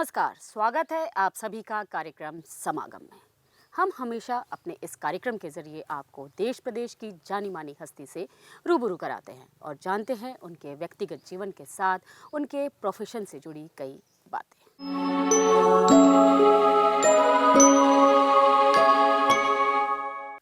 नमस्कार, स्वागत है आप सभी का कार्यक्रम समागम में। हम हमेशा अपने इस कार्यक्रम के जरिए आपको देश प्रदेश की जानी मानी हस्ती से रूबरू कराते हैं और जानते हैं उनके व्यक्तिगत जीवन के साथ उनके प्रोफेशन से जुड़ी कई बातें।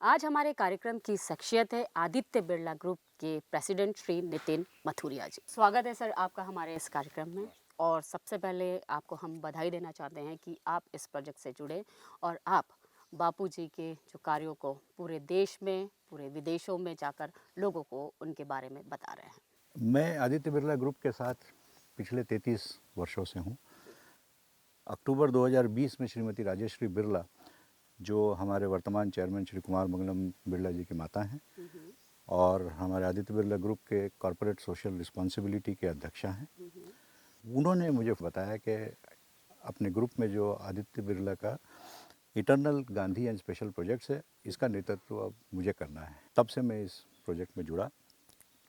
आज हमारे कार्यक्रम की शख्सियत है आदित्य बिरला ग्रुप के प्रेसिडेंट श्री नितिन मथुरिया जी। स्वागत है सर आपका हमारे इस कार्यक्रम में। और सबसे पहले आपको हम बधाई देना चाहते हैं कि आप इस प्रोजेक्ट से जुड़े और आप बापूजी के जो कार्यों को पूरे देश में, पूरे विदेशों में जाकर लोगों को उनके बारे में बता रहे हैं। मैं आदित्य बिरला ग्रुप के साथ पिछले 33 वर्षों से हूँ। अक्टूबर 2020 में श्रीमती राजेश्री बिरला, जो हमारे वर्तमान चेयरमैन श्री कुमार मंगलम बिरला जी की माता हैं और हमारे आदित्य बिरला ग्रुप के कॉरपोरेट सोशल रिस्पॉन्सिबिलिटी के अध्यक्षा हैं, उन्होंने मुझे बताया कि अपने ग्रुप में जो आदित्य बिरला का eternal Gandhi and special projects है, इसका नेतृत्व अब मुझे करना है। तब से मैं इस प्रोजेक्ट में जुड़ा।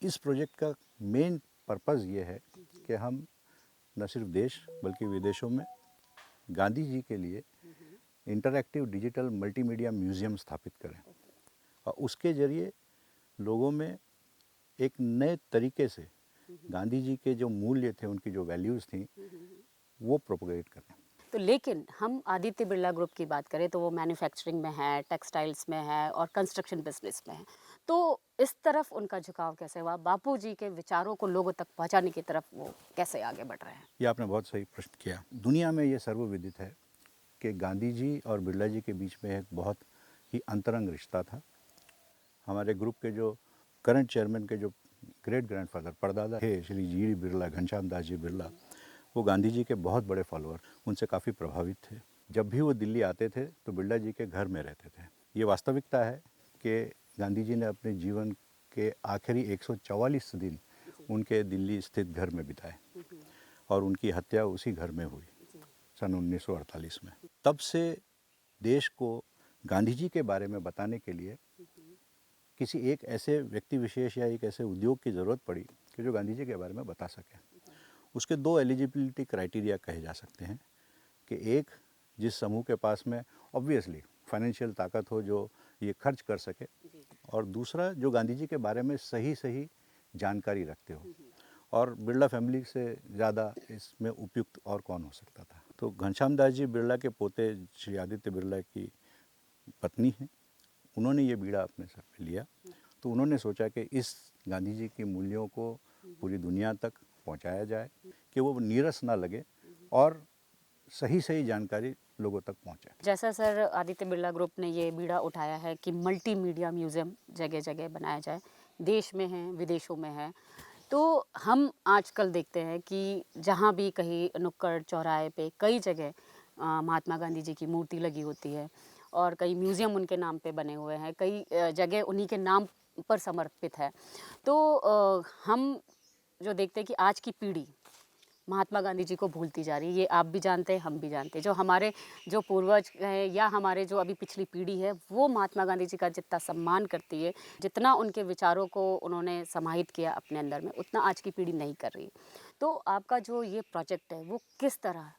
इस प्रोजेक्ट का मेन पर्पज़ ये है कि हम न सिर्फ देश बल्कि विदेशों में गांधी जी के लिए इंटरैक्टिव डिजिटल मल्टीमीडिया म्यूज़ियम स्थापित करें और उसके ज़रिए लोगों में एक नए तरीके से गांधी जी के जो मूल्य थे, उनकी जो वैल्यूज़ थी, वो प्रोपोगेट करें। तो लेकिन हम आदित्य बिरला ग्रुप की बात करें तो वो मैन्युफैक्चरिंग में है, टेक्सटाइल्स में है और कंस्ट्रक्शन बिजनेस में है। तो इस तरफ उनका झुकाव कैसे हुआ? बापूजी के विचारों को लोगों तक पहुंचाने की तरफ वो कैसे आगे बढ़ रहे हैं? ये आपने बहुत सही प्रश्न किया। दुनिया में ये सर्वविदित है कि गांधी जी और बिरला जी के बीच में एक बहुत ही अंतरंग रिश्ता था। हमारे ग्रुप के जो करंट चेयरमैन के जो ग्रेट ग्रैंडफादर परदादा थे, श्री जी बिरला, घनश्याम दास जी बिरला, वो गांधी जी के बहुत बड़े फॉलोअर, उनसे काफ़ी प्रभावित थे। जब भी वो दिल्ली आते थे तो बिरला जी के घर में रहते थे। ये वास्तविकता है कि गांधी जी ने अपने जीवन के आखिरी 144 दिन उनके दिल्ली स्थित घर में बिताए और उनकी हत्या उसी घर में हुई सन 1948 में। तब से देश को गांधी जी के बारे में बताने के लिए किसी एक ऐसे व्यक्ति विशेष या एक ऐसे उद्योग की ज़रूरत पड़ी कि जो गांधी जी के बारे में बता सके। उसके दो एलिजिबिलिटी क्राइटेरिया कहे जा सकते हैं कि एक, जिस समूह के पास में ऑब्वियसली फाइनेंशियल ताकत हो जो ये खर्च कर सके, और दूसरा जो गांधी जी के बारे में सही सही जानकारी रखते हो। और बिरला फैमिली से ज़्यादा इसमें उपयुक्त और कौन हो सकता था। तो घनश्याम दास जी बिरला के पोते श्री आदित्य बिरला की पत्नी हैं, उन्होंने ये बीड़ा अपने सर पे लिया। तो उन्होंने सोचा कि इस गांधी जी के मूल्यों को पूरी दुनिया तक पहुंचाया जाए कि वो नीरस ना लगे और सही सही जानकारी लोगों तक पहुंचे। जैसा सर आदित्य बिरला ग्रुप ने ये बीड़ा उठाया है कि मल्टीमीडिया म्यूज़ियम जगह जगह बनाया जाए, देश में है, विदेशों में है, तो हम आजकल देखते हैं कि जहाँ भी कहीं नुक्कड़ चौराहे पे कई जगह महात्मा गांधी जी की मूर्ति लगी होती है और कई म्यूज़ियम उनके नाम पे बने हुए हैं, कई जगह उन्हीं के नाम पर समर्पित है। तो हम जो देखते हैं कि आज की पीढ़ी महात्मा गांधी जी को भूलती जा रही है, ये आप भी जानते हैं, हम भी जानते हैं। जो हमारे जो पूर्वज हैं या हमारे जो अभी पिछली पीढ़ी है, वो महात्मा गांधी जी का जितना सम्मान करती है, जितना उनके विचारों को उन्होंने समाहित किया अपने अंदर में, उतना आज की पीढ़ी नहीं कर रही। तो आपका जो ये प्रोजेक्ट है वो किस तरह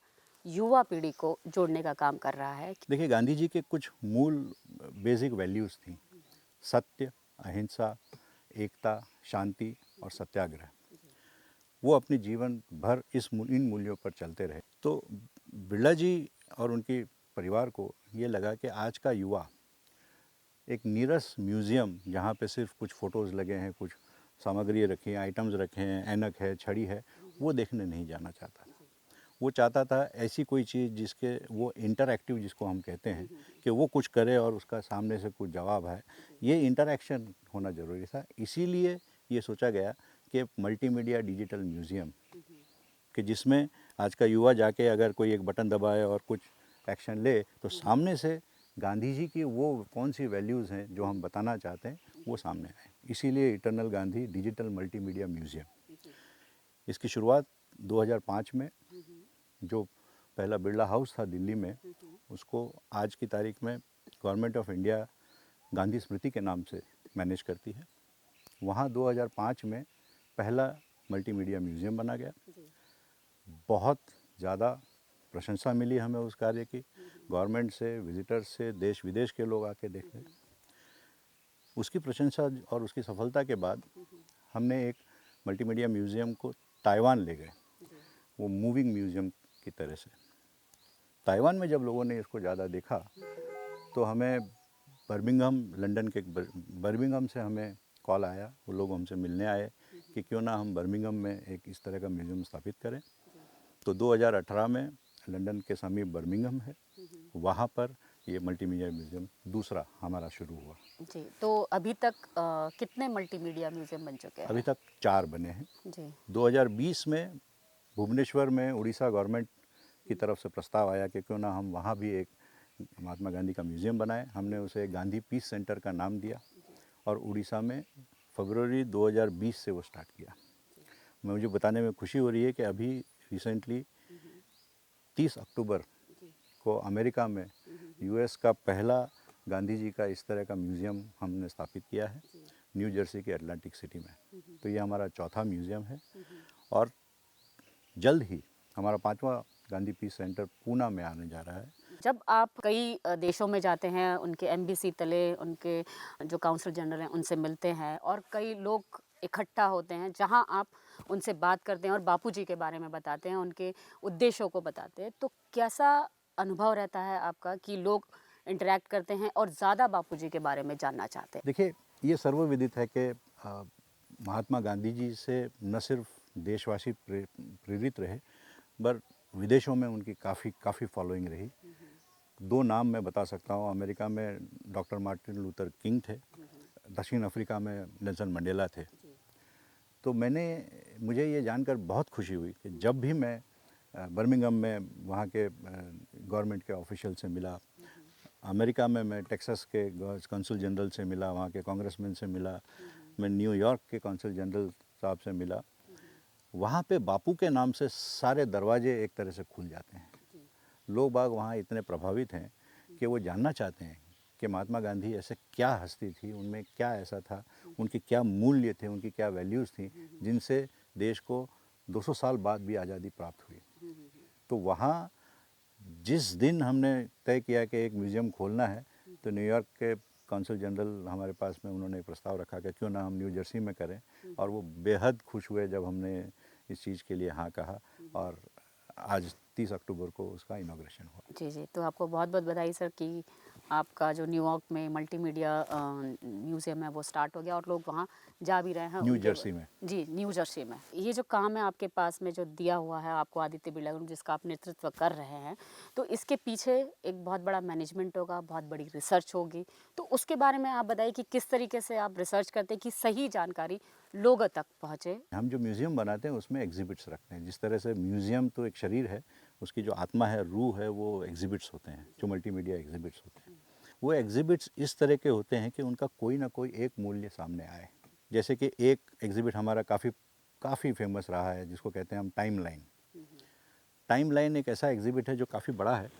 युवा पीढ़ी को जोड़ने का काम कर रहा है? देखिए, गांधी जी के कुछ मूल बेसिक वैल्यूज़ थी: सत्य, अहिंसा, एकता, शांति और सत्याग्रह। वो अपने जीवन भर इन मूल्यों पर चलते रहे। तो बिरला जी और उनके परिवार को ये लगा कि आज का युवा एक नीरस म्यूज़ियम, जहाँ पे सिर्फ कुछ फ़ोटोज़ लगे हैं, कुछ सामग्री रखी हैं, आइटम्स रखे हैं, ऐनक है, छड़ी है, वो देखने नहीं जाना चाहता था। वो चाहता था ऐसी कोई चीज़ जिसके वो इंटरैक्टिव, जिसको हम कहते हैं, कि वो कुछ करे और उसका सामने से कुछ जवाब है। ये इंटरैक्शन होना ज़रूरी था। इसीलिए ये सोचा गया कि मल्टीमीडिया डिजिटल म्यूज़ियम, कि जिसमें आज का युवा जाके अगर कोई एक बटन दबाए और कुछ एक्शन ले तो सामने से गांधी जी की वो कौन सी वैल्यूज़ हैं जो हम बताना चाहते हैं, वो सामने आए। इसीलिए eternal Gandhi digital multimedia museum. इसकी शुरुआत 2005 में, जो पहला बिरला हाउस था दिल्ली में, उसको आज की तारीख में गवर्नमेंट ऑफ इंडिया गांधी स्मृति के नाम से मैनेज करती है। वहाँ 2005 में पहला मल्टीमीडिया म्यूज़ियम बना गया। बहुत ज़्यादा प्रशंसा मिली हमें उस कार्य की, गवर्नमेंट से, विजिटर्स से, देश विदेश के लोग आके देख गए। उसकी प्रशंसा और उसकी सफलता के बाद हमने एक मल्टीमीडिया म्यूज़ियम को ताइवान ले गए, वो मूविंग म्यूज़ियम की तरह से। ताइवान में जब लोगों ने इसको ज़्यादा देखा तो हमें बर्मिंघम, लंदन के बर्मिंघम से हमें कॉल आया, वो लोग हमसे मिलने आए कि क्यों ना हम बर्मिंघम में एक इस तरह का म्यूज़ियम स्थापित करें। तो 2018 में लंदन के समीप बर्मिंघम है, वहाँ पर ये मल्टीमीडिया म्यूज़ियम दूसरा हमारा शुरू हुआ। जी, तो अभी तक कितने मल्टीमीडिया म्यूजियम बन चुके हैं? अभी तक 4 बने हैं। जी। 2020 में भुवनेश्वर में उड़ीसा गवर्नमेंट की तरफ से प्रस्ताव आया कि क्यों ना हम वहाँ भी एक महात्मा गांधी का म्यूज़ियम बनाएं। हमने उसे गांधी पीस सेंटर का नाम दिया और उड़ीसा में फरवरी 2020 से वो स्टार्ट किया। मुझे बताने में खुशी हो रही है कि अभी रिसेंटली 30 अक्टूबर को अमेरिका में यूएस का पहला गांधी जी का इस तरह का म्यूज़ियम हमने स्थापित किया है, न्यू जर्सी के अटलांटिक सिटी में। तो ये हमारा चौथा म्यूज़ियम है और जल्द ही हमारा 5वां गांधी पीस सेंटर पूना में आने जा रहा है। जब आप कई देशों में जाते हैं, उनके एम्बेसी तले, उनके जो काउंसल जनरल हैं, उनसे मिलते हैं और कई लोग इकट्ठा होते हैं, जहां आप उनसे बात करते हैं और बापूजी के बारे में बताते हैं, उनके उद्देश्यों को बताते हैं, तो कैसा अनुभव रहता है आपका कि लोग इंटरेक्ट करते हैं और ज़्यादा बापूजी के बारे में जानना चाहते हैं? देखिए, ये सर्वविदित है कि महात्मा गांधी जी से न सिर्फ देशवासी प्रेरित रहे, पर विदेशों में उनकी काफ़ी फॉलोइंग रही। 2 नाम मैं बता सकता हूँ। अमेरिका में डॉक्टर मार्टिन लूथर किंग थे, दक्षिण अफ्रीका में नेल्सन मंडेला थे। तो मुझे ये जानकर बहुत खुशी हुई कि जब भी मैं बर्मिंघम में वहाँ के गवर्नमेंट के ऑफिशियल से मिला, अमेरिका में मैं टेक्सास के कौंसल जनरल से मिला, वहाँ के कांग्रेसमैन से मिला, मैं न्यूयॉर्क के कौंसल जनरल साहब से मिला, वहाँ पे बापू के नाम से सारे दरवाजे एक तरह से खुल जाते हैं। लोग बाग वहाँ इतने प्रभावित हैं कि वो जानना चाहते हैं कि महात्मा गांधी ऐसे क्या हस्ती थी, उनमें क्या ऐसा था, उनके क्या मूल्य थे, उनकी क्या वैल्यूज़ थी जिनसे देश को 200 साल बाद भी आज़ादी प्राप्त हुई। तो वहाँ जिस दिन हमने तय किया कि एक म्यूज़ियम खोलना है, तो न्यूयॉर्क के कौंसल जनरल हमारे पास में, उन्होंने एक प्रस्ताव रखा कि क्यों ना हम न्यू जर्सी में करें, और वो बेहद खुश हुए जब हमने इस चीज़ के लिए हाँ कहा, और आज 30 अक्टूबर को उसका इनॉग्रेशन हुआ। जी, जी। तो आपको बहुत-बहुत बधाई सर कि आपका जो न्यूयॉर्क में मल्टीमीडिया म्यूज़ियम है वो स्टार्ट हो गया और लोग वहाँ जा भी रहे हैं न्यू उनके। जर्सी में। जी, न्यू जर्सी में। ये जो काम है आपके पास में जो दिया हुआ है आपको आदित्य बिरला ग्रुप, जिसका आप नेतृत्व कर रहे हैं, तो इसके पीछे एक बहुत बड़ा मैनेजमेंट होगा, बहुत बड़ी रिसर्च होगी। तो उसके बारे में आप बताइए कि किस तरीके से आप रिसर्च करते हैं कि सही जानकारी लोगों तक पहुँचे? हम जो म्यूज़ियम बनाते हैं उसमें एग्जिबिट्स रखते हैं। जिस तरह से म्यूज़ियम तो एक शरीर है, उसकी जो आत्मा है, रूह है, वो एग्जिबिट्स होते हैं, जो मल्टीमीडिया एग्जिबिट्स होते हैं। वो एग्जिबिट्स इस तरह के होते हैं कि उनका कोई ना कोई एक मूल्य सामने आए। जैसे कि एक एग्जिबिट हमारा काफ़ी फेमस रहा है, जिसको कहते हैं हम टाइमलाइन। टाइमलाइन एक ऐसा एग्जिबिट है जो काफ़ी बड़ा है।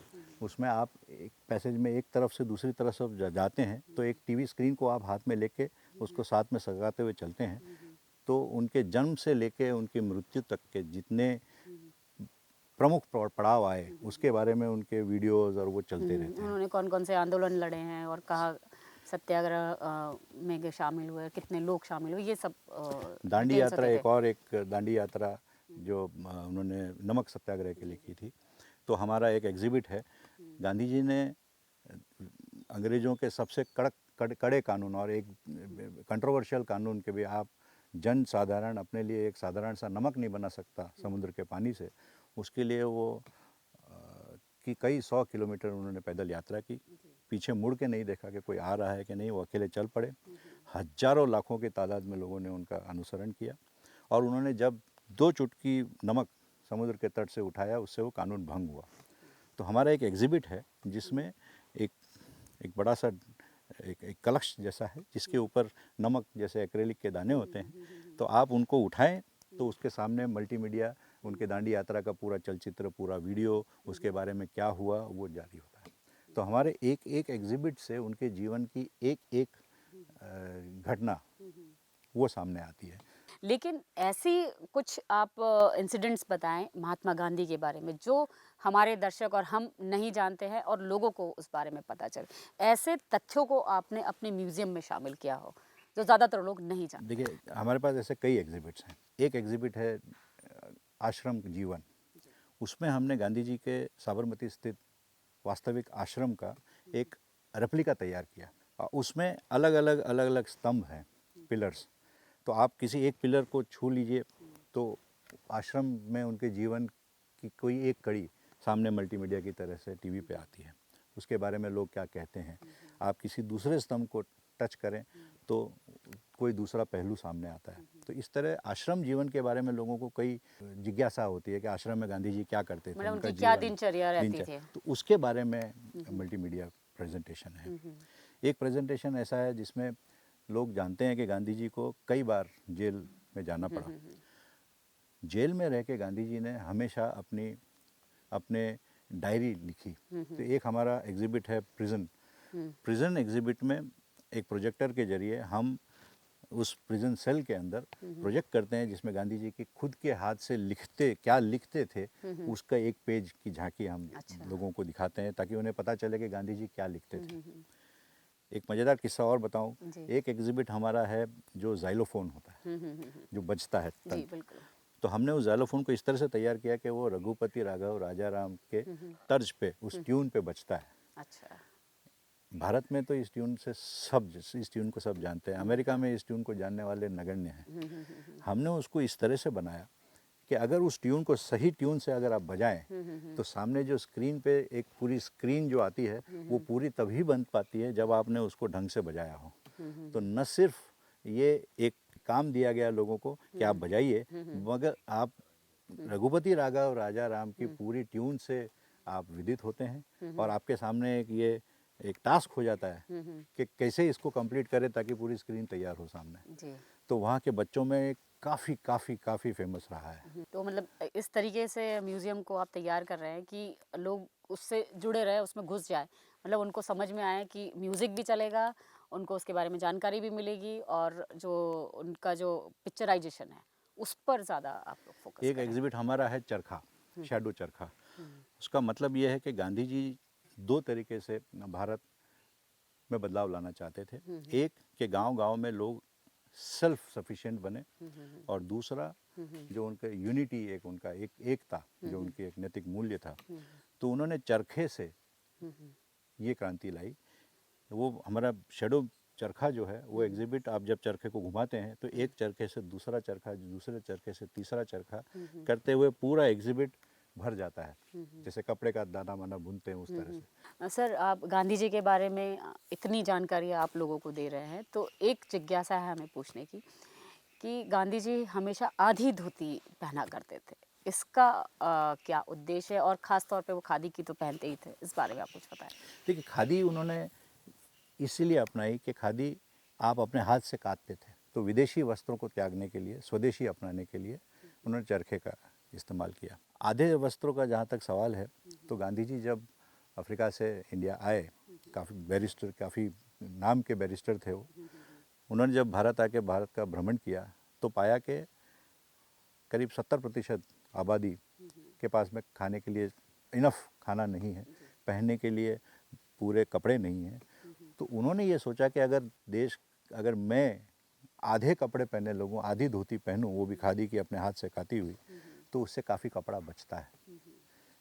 उसमें आप एक पैसेज में एक तरफ से दूसरी तरफ से जाते हैं तो एक टीवी स्क्रीन को आप हाथ में लेके उसको साथ में सजाते हुए चलते हैं, तो उनके जन्म से लेके उनकी मृत्यु तक के जितने प्रमुख पड़ाव आए उसके बारे में उनके वीडियोस और वो चलते रहते हैं। उन्होंने कौन-कौन से आंदोलन लड़े हैं और कहाँ सत्याग्रह में शामिल हुए, कितने लोग शामिल हुए, ये सब दांडी डिटेल्स यात्रा, होते थे। एक और एक दांडी यात्रा जो उन्होंने नमक सत्याग्रह के लिए की थी। तो हमारा एक एग्जिबिट है, गांधी जी ने अंग्रेज़ों के सबसे कड़े कानून और एक कंट्रोवर्शियल कानून के भी आप जन साधारण अपने लिए एक साधारण सा नमक नहीं बना सकता समुद्र के पानी से, उसके लिए वो कि कई 100 किलोमीटर उन्होंने पैदल यात्रा की, पीछे मुड़ के नहीं देखा कि कोई आ रहा है कि नहीं, वो अकेले चल पड़े। हजारों लाखों की तादाद में लोगों ने उनका अनुसरण किया, और उन्होंने जब 2 चुटकी नमक समुद्र के तट से उठाया, उससे वो कानून भंग हुआ। तो हमारा एक एग्जिबिट है जिसमें एक एक बड़ा सा एक कलश जैसा है, जिसके ऊपर नमक जैसे एक्रेलिक के दाने होते हैं, तो आप उनको उठाएं तो उसके सामने मल्टीमीडिया उनके दांडी यात्रा का पूरा चलचित्र, पूरा वीडियो, उसके बारे में क्या हुआ वो जारी होता है। तो हमारे एक एक एग्जिबिट से उनके जीवन की एक एक घटना वो सामने आती है। लेकिन ऐसी कुछ आप इंसिडेंट्स बताएं महात्मा गांधी के बारे में जो हमारे दर्शक और हम नहीं जानते हैं और लोगों को उस बारे में पता चले। ऐसे तथ्यों को आपने अपने म्यूजियम में शामिल किया हो जो ज़्यादातर लोग नहीं जानते। देखिए, हमारे पास ऐसे कई एग्जिबिट्स हैं। एक एग्जिबिट है आश्रम जीवन। उसमें हमने गांधी जी के साबरमती स्थित वास्तविक आश्रम का एक रेप्लिका तैयार किया। उसमें अलग अलग स्तंभ हैं, पिलर्स। तो आप किसी एक पिलर को छू लीजिए तो आश्रम में उनके जीवन की कोई एक कड़ी सामने मल्टीमीडिया की तरह से टीवी पे आती है। उसके बारे में लोग क्या कहते हैं। आप किसी दूसरे स्तंभ को टच करें तो कोई दूसरा पहलू सामने आता है। तो इस तरह आश्रम जीवन के बारे में लोगों को कई जिज्ञासा होती है कि आश्रम में गांधी जी क्या करते थे, मतलब उनका उनकी क्या जीवन, दिनचर्या रहती थी। तो उसके बारे में मल्टीमीडिया प्रेजेंटेशन है। एक प्रेजेंटेशन ऐसा है जिसमें लोग जानते हैं कि गांधी जी को कई बार जेल में जाना पड़ा। जेल में रह के गांधी जी ने हमेशा अपने डायरी लिखी। तो एक हमारा एग्जिबिट है प्रिजन एग्जिबिट में एक प्रोजेक्टर के जरिए हम उस प्रिजन सेल के अंदर प्रोजेक्ट करते हैं जिसमें गांधी जी की खुद के हाथ से लिखते थे उसका एक पेज की झांकी हम लोगों को दिखाते हैं ताकि उन्हें पता चले कि गांधी जी क्या लिखते थे। एक मज़ेदार किस्सा और बताऊं, एक एग्जिबिट हमारा है जो जाइलोफोन होता है, जो बजता है जी बिल्कुल। तो हमने उस जाइलोफोन को इस तरह से तैयार किया कि वो रघुपति राघव राजा राम के तर्ज पे उस ट्यून पे बजता है। अच्छा। भारत में तो इस ट्यून को सब जानते हैं। अमेरिका में इस ट्यून को जानने वाले नगण्य हैं। हमने उसको इस तरह से बनाया कि अगर उस ट्यून को सही ट्यून से अगर आप बजाएं तो सामने जो स्क्रीन पे एक पूरी स्क्रीन जो आती है वो पूरी तभी बन पाती है जब आपने उसको ढंग से बजाया हो। तो न सिर्फ ये एक काम दिया गया लोगों को कि आप बजाइए, मगर आप रघुपति राघव राजा राम की पूरी ट्यून से आप विदित होते हैं और आपके सामने एक टास्क हो जाता है कि कैसे इसको कंप्लीट करें ताकि पूरी स्क्रीन तैयार हो सामने। जी। तो वहाँ के बच्चों में काफ़ी फेमस रहा है। तो मतलब इस तरीके से म्यूजियम को आप तैयार कर रहे हैं कि लोग उससे जुड़े रहे, उसमें घुस जाए, मतलब उनको समझ में आए कि म्यूज़िक भी चलेगा, उनको उसके बारे में जानकारी भी मिलेगी और जो उनका जो पिक्चराइजेशन है उस पर ज़्यादा आप लोग फोकस एक करें। एग्जिबिट हमारा है चरखा, शैडो चरखा। उसका मतलब ये है कि गांधी जी दो तरीके से भारत में बदलाव लाना चाहते थे। एक कि गांव-गांव में लोग सेल्फ सफिशिएंट बने और दूसरा जो उनका यूनिटी, उनका एकता, जो उनकी एक नैतिक मूल्य था, तो उन्होंने चरखे से ये क्रांति लाई। वो हमारा शैडो चरखा जो है वो एग्जिबिट, आप जब चरखे को घुमाते हैं तो एक चरखे से दूसरा चरखा, दूसरे चरखे से तीसरा चरखा करते हुए पूरा एग्जिबिट भर जाता है, जैसे कपड़े का दाना वाना बुनते हैं उस तरह से। सर, आप गांधी जी के बारे में इतनी जानकारी आप लोगों को दे रहे हैं तो एक जिज्ञासा है हमें पूछने की कि गांधी जी हमेशा आधी धोती पहना करते थे, इसका क्या उद्देश्य है? और ख़ास तौर पे वो खादी की तो पहनते ही थे, इस बारे में आप कुछ बताएं। देखिए, खादी उन्होंने इसीलिए अपनाई कि खादी आप अपने हाथ से काटते थे, तो विदेशी वस्त्रों को त्यागने के लिए, स्वदेशी अपनाने के लिए उन्होंने चरखे का इस्तेमाल किया। आधे वस्त्रों का जहाँ तक सवाल है, तो गांधी जी जब अफ्रीका से इंडिया आए, काफ़ी नाम के बैरिस्टर थे वो, उन्होंने जब भारत आके भारत का भ्रमण किया तो पाया कि करीब 70% आबादी के पास में खाने के लिए इनफ खाना नहीं है, पहनने के लिए पूरे कपड़े नहीं हैं। तो उन्होंने ये सोचा कि अगर मैं आधे कपड़े पहने लगूँ, आधी धोती पहनूँ, वो भी खादी की अपने हाथ से काती हुई, तो उससे काफ़ी कपड़ा बचता है।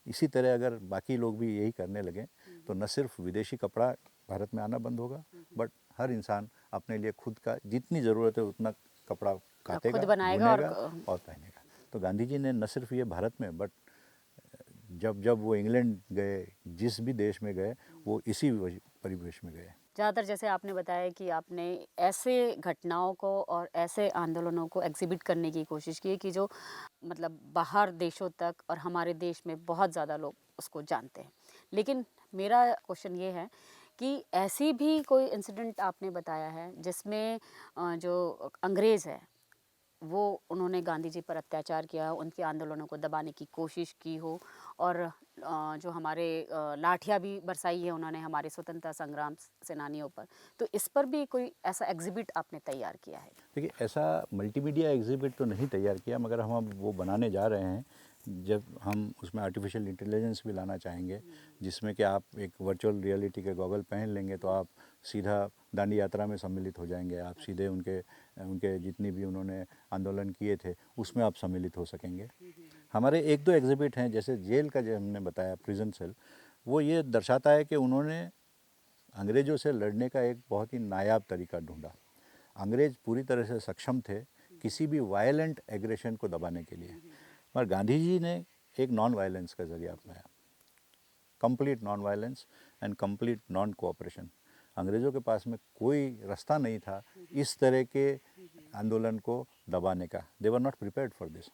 इसी तरह अगर बाकी लोग भी यही करने लगें तो न सिर्फ विदेशी कपड़ा भारत में आना बंद होगा, बट हर इंसान अपने लिए खुद का जितनी ज़रूरत है उतना कपड़ा काटेगा, खुद बनाएगा बुनेगा और पहनेगा। तो गांधी जी ने न सिर्फ ये भारत में, बट जब वो इंग्लैंड गए, जिस भी देश में गए, वो इसी परिवेश में गए। ज़्यादातर जैसे आपने बताया कि आपने ऐसे घटनाओं को और ऐसे आंदोलनों को एग्जिबिट करने की कोशिश की कि जो मतलब बाहर देशों तक और हमारे देश में बहुत ज़्यादा लोग उसको जानते हैं। लेकिन मेरा क्वेश्चन ये है कि ऐसी भी कोई इंसिडेंट आपने बताया है जिसमें जो अंग्रेज़ है वो उन्होंने गांधी जी पर अत्याचार किया, उनके आंदोलनों को दबाने की कोशिश की हो, और जो हमारे लाठियाँ भी बरसाई है उन्होंने हमारे स्वतंत्रता संग्राम सेनानियों पर, तो इस पर भी कोई ऐसा एग्जिबिट आपने तैयार किया है? देखिए, ऐसा मल्टीमीडिया एग्जिबिट तो नहीं तैयार किया, मगर हम अब वो बनाने जा रहे हैं। जब हम उसमें आर्टिफिशियल इंटेलिजेंस भी लाना चाहेंगे, जिसमें कि आप एक वर्चुअल रियलिटी के गॉगल पहन लेंगे तो आप सीधा दांडी यात्रा में सम्मिलित हो जाएंगे। आप सीधे उनके उनके जितनी भी उन्होंने आंदोलन किए थे उसमें आप सम्मिलित हो सकेंगे। हमारे एक दो एग्जिबिट हैं, जैसे जेल का जो हमने बताया, प्रिजन सेल, वो ये दर्शाता है कि उन्होंने अंग्रेज़ों से लड़ने का एक बहुत ही नायाब तरीका ढूंढा। अंग्रेज़ पूरी तरह से सक्षम थे किसी भी वायलेंट एग्रेशन को दबाने के लिए, मगर गांधी जी ने एक नॉन वायलेंस का जरिया अपनाया, complete non violence and complete non cooperation. अंग्रेज़ों के पास में कोई रास्ता नहीं था इस तरह के आंदोलन को दबाने का। They were not prepared for this.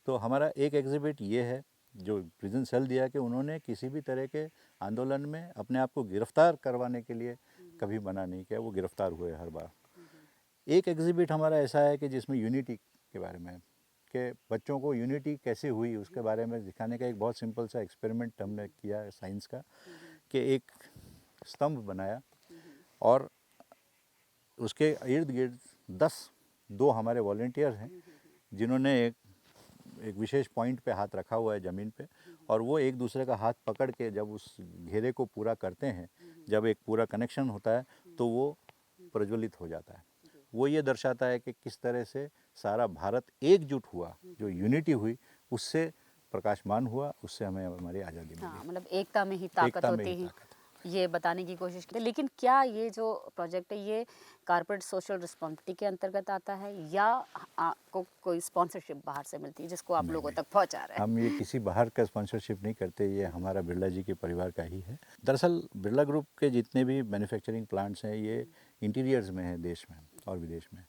तो हमारा एक एग्जिबिट ये है जो प्रिजन सेल दिया कि उन्होंने किसी भी तरह के आंदोलन में अपने आप को गिरफ्तार करवाने के लिए कभी मना नहीं किया, वो गिरफ्तार हुए हर बार। एक एग्जिबिट हमारा ऐसा है कि जिसमें यूनिटी के बारे में, कि बच्चों को यूनिटी कैसे हुई उसके बारे में दिखाने का एक बहुत सिंपल सा एक्सपेरिमेंट हमने किया साइंस का, कि एक स्तंभ बनाया और उसके इर्द गिर्द 2 हमारे वॉलेंटियर हैं जिन्होंने एक विशेष पॉइंट पे हाथ रखा हुआ है ज़मीन पे, और वो एक दूसरे का हाथ पकड़ के जब उस घेरे को पूरा करते हैं, जब एक पूरा कनेक्शन होता है तो वो प्रज्वलित हो जाता है। वो ये दर्शाता है कि किस तरह से सारा भारत एकजुट हुआ, जो यूनिटी हुई उससे प्रकाशमान हुआ, उससे हमें हमारी आज़ादी मिली। हाँ, मतलब एकता में ही ताकत एकता में होती ही है, ताकत। ये बताने की कोशिश की। लेकिन क्या ये जो प्रोजेक्ट है ये कॉर्पोरेट सोशल रिस्पॉन्सिबिलिटी के अंतर्गत आता है, या आपको कोई स्पॉन्सरशिप बाहर से मिलती है जिसको आप लोगों तक पहुंचा रहे हैं? हम ये किसी बाहर का स्पॉन्सरशिप नहीं करते, ये हमारा बिरला जी के परिवार का ही है। दरअसल बिरला ग्रुप के जितने भी मैन्युफैक्चरिंग प्लांट्स हैं ये इंटीरियर्स में हैं, देश में और विदेश में।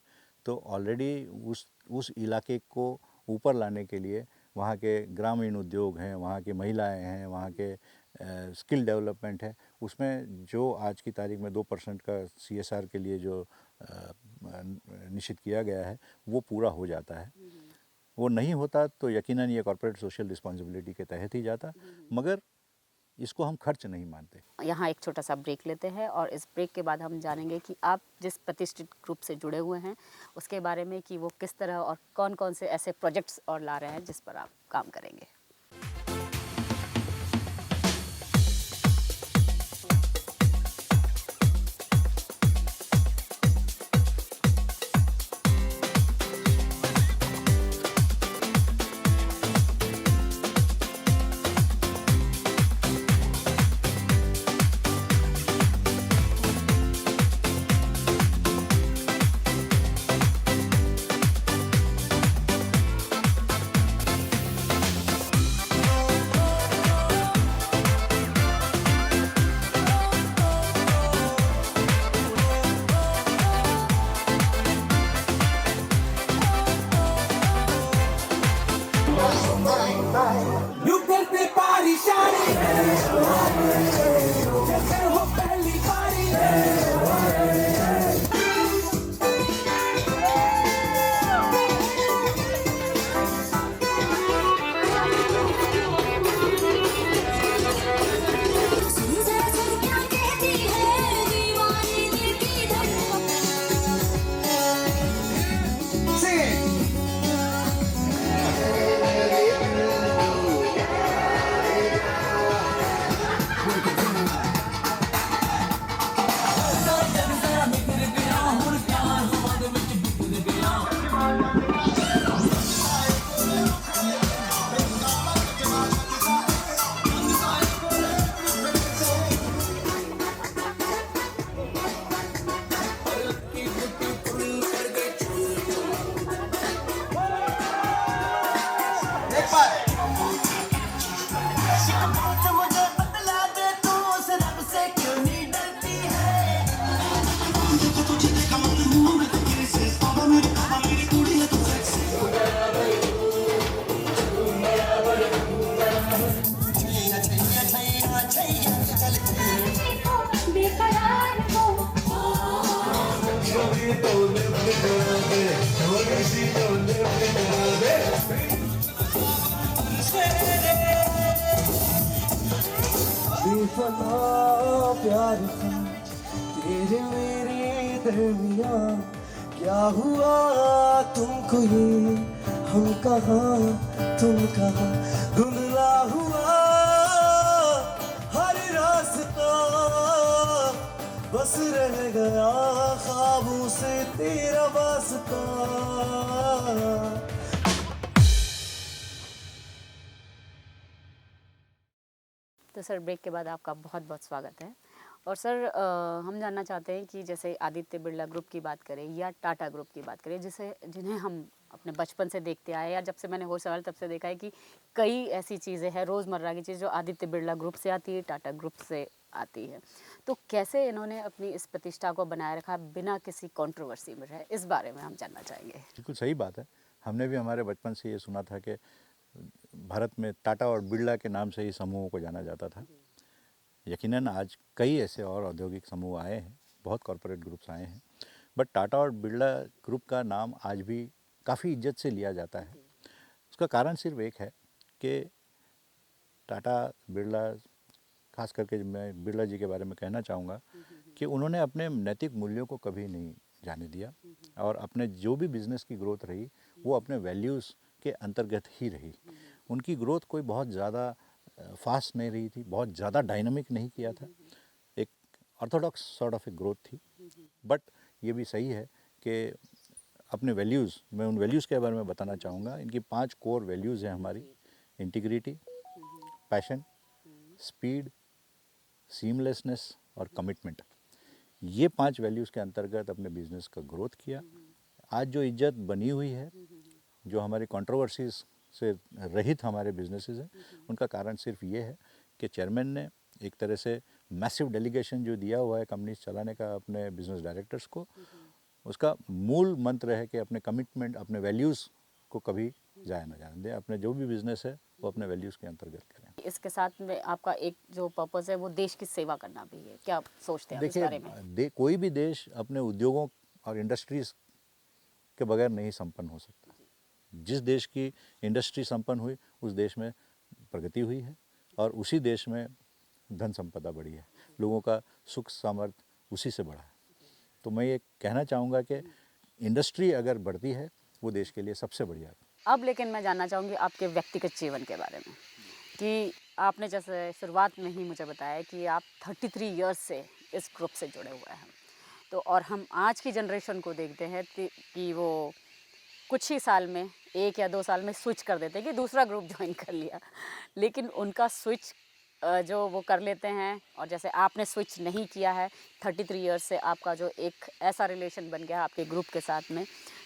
तो ऑलरेडी उस इलाके को ऊपर लाने के लिए वहाँ के ग्रामीण उद्योग हैं, वहाँ की महिलाएं हैं, वहाँ के स्किल डेवलपमेंट है, उसमें जो आज की तारीख में 2% का CSR के लिए जो निश्चित किया गया है वो पूरा हो जाता है। वो नहीं होता तो यकीनन ये कॉर्पोरेट सोशल रिस्पॉन्सिबिलिटी के तहत ही जाता, मगर इसको हम खर्च नहीं मानते। यहाँ एक छोटा सा ब्रेक लेते हैं और इस ब्रेक के बाद हम जानेंगे कि आप जिस प्रतिष्ठित ग्रुप से जुड़े हुए हैं उसके बारे में, कि वो किस तरह और कौन कौन से ऐसे प्रोजेक्ट्स और ला रहे हैं जिस पर आप काम करेंगे। बेपना प्यार था तेरे मेरे दरमिया, क्या हुआ तुमको ये, हम कहाँ तुम कहाँ, धुंधला हुआ हर रास्ता, बस रह गया ख्वाबों से तेरा वास्ता। तो सर ब्रेक के बाद आपका बहुत बहुत स्वागत है। और सर हम जानना चाहते हैं कि जैसे आदित्य बिरला ग्रुप की बात करें या टाटा ग्रुप की बात करें, जिन्हें हम अपने बचपन से देखते आए, या जब से मैंने होश संभाला तब से देखा है कि कई ऐसी चीज़ें हैं रोज़मर्रा की चीज़ जो आदित्य बिरला ग्रुप से आती है, टाटा ग्रुप से आती है। तो कैसे इन्होंने अपनी इस प्रतिष्ठा को बनाए रखा बिना किसी कंट्रोवर्सी में रहे, इस बारे में हम जानना चाहेंगे। बिल्कुल सही बात है। हमने भी हमारे बचपन से ये सुना था कि भारत में टाटा और बिरला के नाम से ही समूहों को जाना जाता था। यकीनन आज कई ऐसे और औद्योगिक समूह आए हैं, बहुत कॉरपोरेट ग्रुप्स आए हैं, बट टाटा और बिरला ग्रुप का नाम आज भी काफ़ी इज्जत से लिया जाता है। उसका कारण सिर्फ एक है कि टाटा बिरला, खास करके मैं बिरला जी के बारे में कहना चाहूँगा कि उन्होंने अपने नैतिक मूल्यों को कभी नहीं जाने दिया, और अपने जो भी बिज़नेस की ग्रोथ रही वो अपने वैल्यूज़ के अंतर्गत ही रही। उनकी ग्रोथ कोई बहुत ज़्यादा फास्ट नहीं रही थी, बहुत ज़्यादा डायनामिक नहीं किया था, एक Orthodox sort of a growth थी। बट ये भी सही है कि अपने वैल्यूज़, मैं उन वैल्यूज़ के बारे में बताना चाहूँगा। इनकी 5 कोर वैल्यूज़ हैं हमारी: इंटीग्रिटी, पैशन, स्पीड, सीमलेसनेस और कमिटमेंट। ये 5 वैल्यूज़ के अंतर्गत अपने बिजनेस का ग्रोथ किया। आज जो इज्जत बनी हुई है, जो हमारी कंट्रोवर्सीज से रहित हमारे बिजनेसेस हैं, उनका कारण सिर्फ ये है कि चेयरमैन ने एक तरह से मैसिव डेलीगेशन जो दिया हुआ है कंपनीज चलाने का अपने बिजनेस डायरेक्टर्स को, उसका मूल मंत्र है कि अपने कमिटमेंट, अपने वैल्यूज़ को कभी जाया ना जाने दें। अपने जो भी बिजनेस है वो अपने वैल्यूज़ के अंतर्गत करें। इसके साथ में आपका एक जो पर्पस है वो देश की सेवा करना भी है, क्या आप सोचते हैं आप इस देखिए, बारे में? कोई भी देश अपने उद्योगों और इंडस्ट्रीज़ के बगैर नहीं संपन्न हो सकता। जिस देश की इंडस्ट्री संपन्न हुई उस देश में प्रगति हुई है, और उसी देश में धन संपदा बढ़ी है, लोगों का सुख सामर्थ्य उसी से बढ़ा है। तो मैं ये कहना चाहूँगा कि इंडस्ट्री अगर बढ़ती है वो देश के लिए सबसे बढ़िया है। अब लेकिन मैं जानना चाहूँगी आपके व्यक्तिगत जीवन के बारे में, कि आपने जैसे शुरुआत में ही मुझे बताया कि आप 33 इयर्स से इस ग्रुप से जुड़े हुए हैं। तो और हम आज की जनरेशन को देखते हैं कि वो कुछ ही साल में, 1 या 2 साल में स्विच कर देते हैं कि दूसरा ग्रुप ज्वाइन कर लिया। लेकिन उनका स्विच जो वो कर लेते हैं, और जैसे आपने स्विच नहीं किया है, 33 इयर्स से आपका जो एक ऐसा रिलेशन बन गया आपके ग्रुप के साथ में।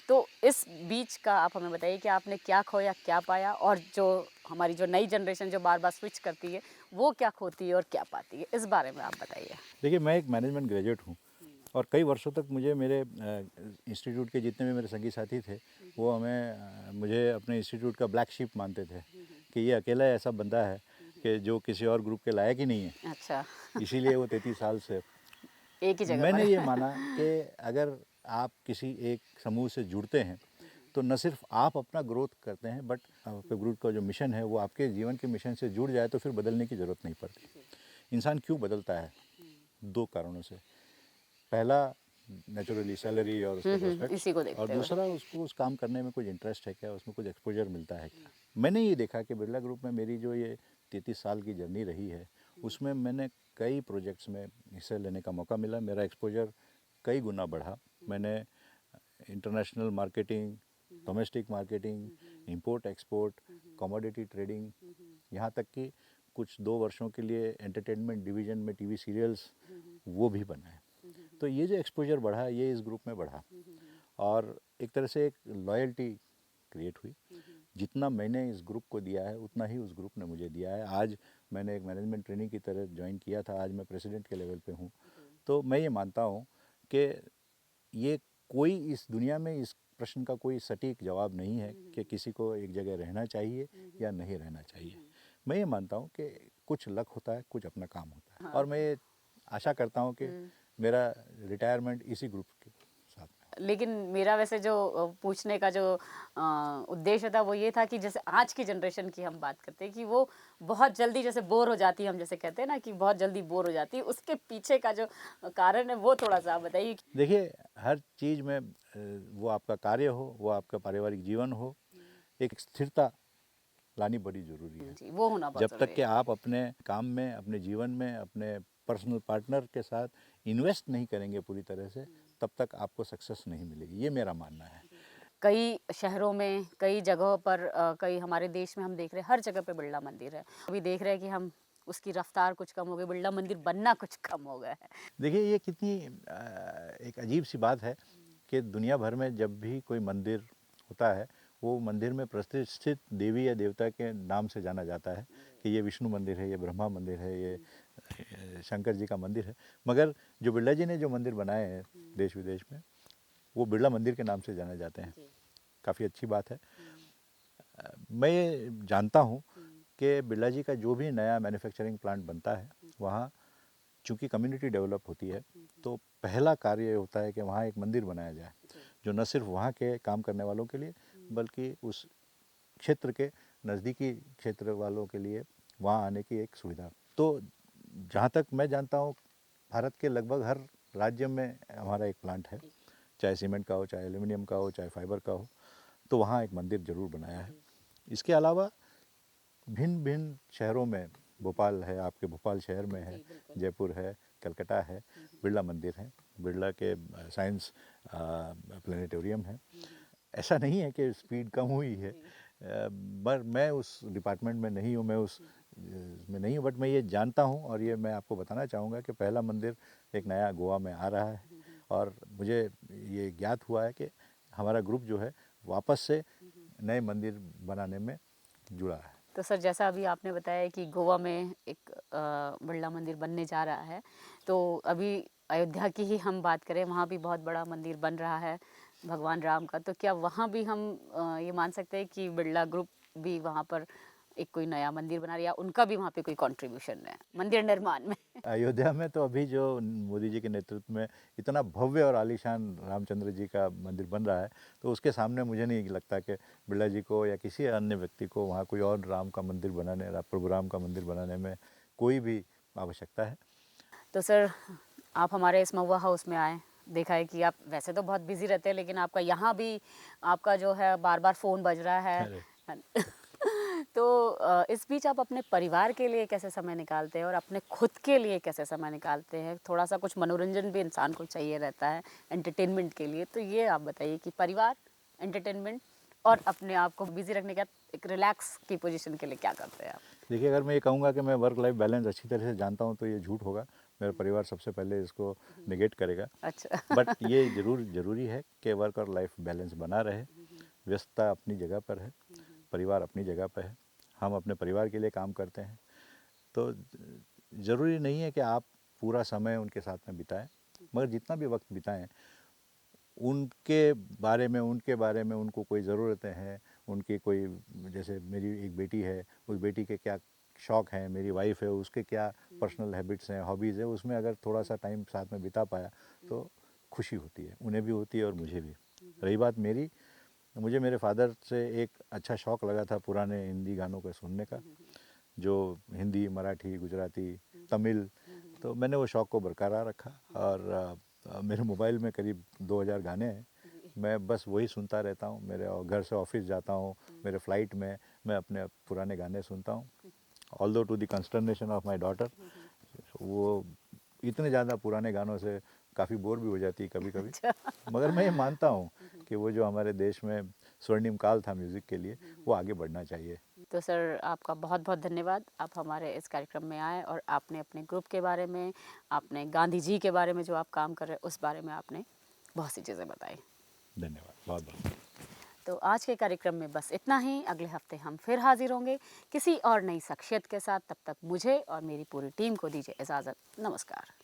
तो इस बीच का आप हमें बताइए कि आपने क्या खोया, क्या पाया, और जो हमारी जो नई जनरेशन जो बार-बार स्विच करती है, वो क्या खोती है और क्या पाती है? इस बारे में आप बताइए। देखिए, मैं एक मैनेजमेंट ग्रेजुएट हूँ, और कई वर्षों तक मुझे मेरे इंस्टीट्यूट के जितने भी मेरे संगी साथी थे वो मुझे अपने इंस्टीट्यूट का ब्लैक शीप मानते थे कि ये अकेला ऐसा बंदा है कि जो किसी और ग्रुप के लायक ही नहीं है, अच्छा। इसीलिए वो 33 साल से। एक ही जगह मैंने पर। ये माना कि अगर आप किसी एक समूह से जुड़ते हैं तो न सिर्फ आप अपना ग्रोथ करते हैं, बट आपके ग्रुप का जो मिशन है वो आपके जीवन के मिशन से जुड़ जाए तो फिर बदलने की ज़रूरत नहीं पड़ती। इंसान क्यों बदलता है? 2 कारणों से। पहला, नेचुरली सैलरी और उसके इसी को प्रोस्पेक्ट्स, और देखते हुए। दूसरा, उसको उस काम करने में कुछ इंटरेस्ट है क्या, उसमें कुछ एक्सपोजर मिलता है क्या। मैंने ये देखा कि बिरला ग्रुप में मेरी जो ये 33 साल की जर्नी रही है उसमें मैंने कई प्रोजेक्ट्स में हिस्से लेने का मौका मिला, मेरा एक्सपोजर कई गुना बढ़ा। मैंने international marketing, domestic marketing, import export, commodity trading, यहाँ तक कि कुछ 2 वर्षों के लिए एंटरटेनमेंट डिवीज़न में टीवी सीरियल्स वो भी बनाए। तो ये जो एक्सपोजर बढ़ा ये इस ग्रुप में बढ़ा, और एक तरह से एक लॉयल्टी क्रिएट हुई। जितना मैंने इस ग्रुप को दिया है उतना ही उस ग्रुप ने मुझे दिया है। आज मैंने एक मैनेजमेंट ट्रेनिंग की तरह ज्वाइन किया था, आज मैं प्रेसिडेंट के लेवल पे हूँ। तो मैं ये मानता हूँ कि ये कोई इस दुनिया में इस प्रश्न का कोई सटीक जवाब नहीं है कि किसी को एक जगह रहना चाहिए या नहीं रहना चाहिए। मैं ये मानता हूँ कि कुछ लक होता है, कुछ अपना काम होता है, और मैं ये आशा करता हूँ कि मेरा रिटायरमेंट इसी ग्रुप के साथ में। लेकिन मेरा वैसे जो पूछने का जो उद्देश्य था वो ये था कि जैसे आज की जनरेशन की हम बात करते हैं कि वो बहुत जल्दी जैसे बोर हो जाती है, हम जैसे कहते हैं ना कि बहुत जल्दी बोर हो जाती है, उसके पीछे का जो कारण है वो थोड़ा सा आप बताइए। देखिए, हर चीज़ में वो आपका कार्य हो, वो आपका पारिवारिक जीवन हो, एक स्थिरता लानी बड़ी ज़रूरी है। जी, वो होना बहुत जब ज़रूरी तक है। कि आप अपने काम में, अपने जीवन में, अपने पर्सनल पार्टनर के साथ इन्वेस्ट नहीं करेंगे पूरी तरह से, तब तक आपको सक्सेस नहीं मिलेगी, ये मेरा मानना है। कई शहरों में, कई जगहों पर कई हमारे देश में हम देख रहे हैं हर जगह पे बिरला मंदिर है। अभी देख रहे हैं कि हम उसकी रफ्तार कुछ कम हो गई, बिरला मंदिर बनना कुछ कम हो गया है। देखिए, ये कितनी एक अजीब सी बात है कि दुनिया भर में जब भी कोई मंदिर होता है, वो मंदिर में प्रतिष्ठित देवी या देवता के नाम से जाना जाता है कि ये विष्णु मंदिर है, ये ब्रह्मा मंदिर है, ये शंकर जी का मंदिर है। मगर जो बिरला जी ने जो मंदिर बनाए हैं देश विदेश में, वो बिरला मंदिर के नाम से जाने जाते हैं। काफ़ी अच्छी बात है। मैं ये जानता हूँ कि बिरला जी का जो भी नया मैन्युफैक्चरिंग प्लांट बनता है, वहाँ चूँकि कम्युनिटी डेवलप होती है, तो पहला कार्य ये होता है कि वहाँ एक मंदिर बनाया जाए, जो न सिर्फ वहाँ के काम करने वालों के लिए, बल्कि उस क्षेत्र के नज़दीकी क्षेत्र वालों के लिए वहाँ आने की एक सुविधा। तो जहाँ तक मैं जानता हूँ, भारत के लगभग हर राज्य में हमारा एक प्लांट है, चाहे सीमेंट का हो, चाहे एल्यूमिनियम का हो, चाहे फाइबर का हो, तो वहाँ एक मंदिर ज़रूर बनाया है। इसके अलावा भिन्न भिन्न शहरों में, भोपाल है, आपके भोपाल शहर में है, जयपुर है, कलकत्ता है, बिरला मंदिर है, बिरला के साइंस प्लानिटोरियम है। ऐसा नहीं है कि स्पीड कम हुई है, पर मैं उस डिपार्टमेंट में नहीं हूँ, मैं उस में नहीं हूँ, बट मैं ये जानता हूँ और ये मैं आपको बताना चाहूँगा कि पहला मंदिर एक नया गोवा में आ रहा है और मुझे ये ज्ञात हुआ है कि हमारा ग्रुप जो है वापस से नए मंदिर बनाने में जुड़ा है। तो सर, जैसा अभी आपने बताया कि गोवा में एक बिरला मंदिर बनने जा रहा है, तो अभी अयोध्या की ही हम बात करें, वहाँ भी बहुत बड़ा मंदिर बन रहा है भगवान राम का, तो क्या वहाँ भी हम ये मान सकते हैं कि बिरला ग्रुप भी वहाँ पर एक कोई नया मंदिर बना रहा है या उनका भी वहाँ पे कोई कंट्रीब्यूशन है मंदिर निर्माण में? अयोध्या में तो अभी जो मोदी जी के नेतृत्व में इतना भव्य और आलीशान रामचंद्र जी का मंदिर बन रहा है, तो उसके सामने मुझे नहीं लगता कि बिरला जी को या किसी अन्य व्यक्ति को वहाँ कोई और राम का मंदिर बनाने, प्रभु राम का मंदिर बनाने में कोई भी आवश्यकता है। तो सर, आप हमारे इस महुआ हाउस में आए, देखा है कि आप वैसे तो बहुत बिजी रहते हैं, लेकिन आपका यहाँ भी आपका जो है बार बार फ़ोन बज रहा है। अरे तो इस बीच आप अपने परिवार के लिए कैसे समय निकालते हैं और अपने खुद के लिए कैसे समय निकालते हैं? थोड़ा सा कुछ मनोरंजन भी इंसान को चाहिए रहता है एंटरटेनमेंट के लिए, तो ये आप बताइए कि परिवार, एंटरटेनमेंट और अपने आप को बिजी रखने का एक रिलैक्स की पोजीशन के लिए क्या करते हैं आप? देखिए, अगर मैं ये कहूँगा कि मैं वर्क लाइफ बैलेंस अच्छी तरह से जानता हूँ तो ये झूठ होगा। मेरा परिवार सबसे पहले इसको नेगेट करेगा। अच्छा। बट ये ज़रूरी है कि वर्क और लाइफ बैलेंस बना रहे। व्यस्तता अपनी जगह पर है, परिवार अपनी जगह पर है। हम अपने परिवार के लिए काम करते हैं, तो ज़रूरी नहीं है कि आप पूरा समय उनके साथ में बिताएं, मगर जितना भी वक्त बिताएं, उनके बारे में उनको कोई ज़रूरतें हैं, उनकी कोई, जैसे मेरी एक बेटी है, उस बेटी के क्या शौक़ हैं, मेरी वाइफ है, उसके क्या पर्सनल हैबिट्स हैं, हॉबीज़ है, उसमें अगर थोड़ा सा टाइम साथ में बिता पाया तो खुशी होती है, उन्हें भी होती है और मुझे भी। रही बात मेरी, मुझे मेरे फादर से एक अच्छा शौक़ लगा था पुराने हिंदी गानों को सुनने का, जो हिंदी, मराठी, गुजराती, तमिल, तो मैंने वो शौक़ को बरकरार रखा और मेरे मोबाइल में करीब 2000 गाने हैं। मैं बस वही सुनता रहता हूँ। मेरे घर से ऑफिस जाता हूँ, मेरे फ़्लाइट में मैं अपने पुराने गाने सुनता हूँ। Although to the consternation of my daughter, वो इतने ज़्यादा पुराने गानों से काफ़ी बोर भी हो जाती है कभी कभी, मगर मैं ये मानता हूँ कि वो जो हमारे देश में स्वर्णिम काल था म्यूज़िक के लिए, वो आगे बढ़ना चाहिए। तो सर, आपका बहुत बहुत धन्यवाद, आप हमारे इस कार्यक्रम में आए और आपने अपने ग्रुप के बारे में, आपने गांधी जी के बारे में जो आप काम कर रहे हैं उस बारे में आपने बहुत सी चीज़ें बताई। धन्यवाद, बहुत बहुत। तो आज के कार्यक्रम में बस इतना ही। अगले हफ्ते हम फिर हाजिर होंगे किसी और नई शख्सियत के साथ। तब तक मुझे और मेरी पूरी टीम को दीजिए इजाज़त। नमस्कार।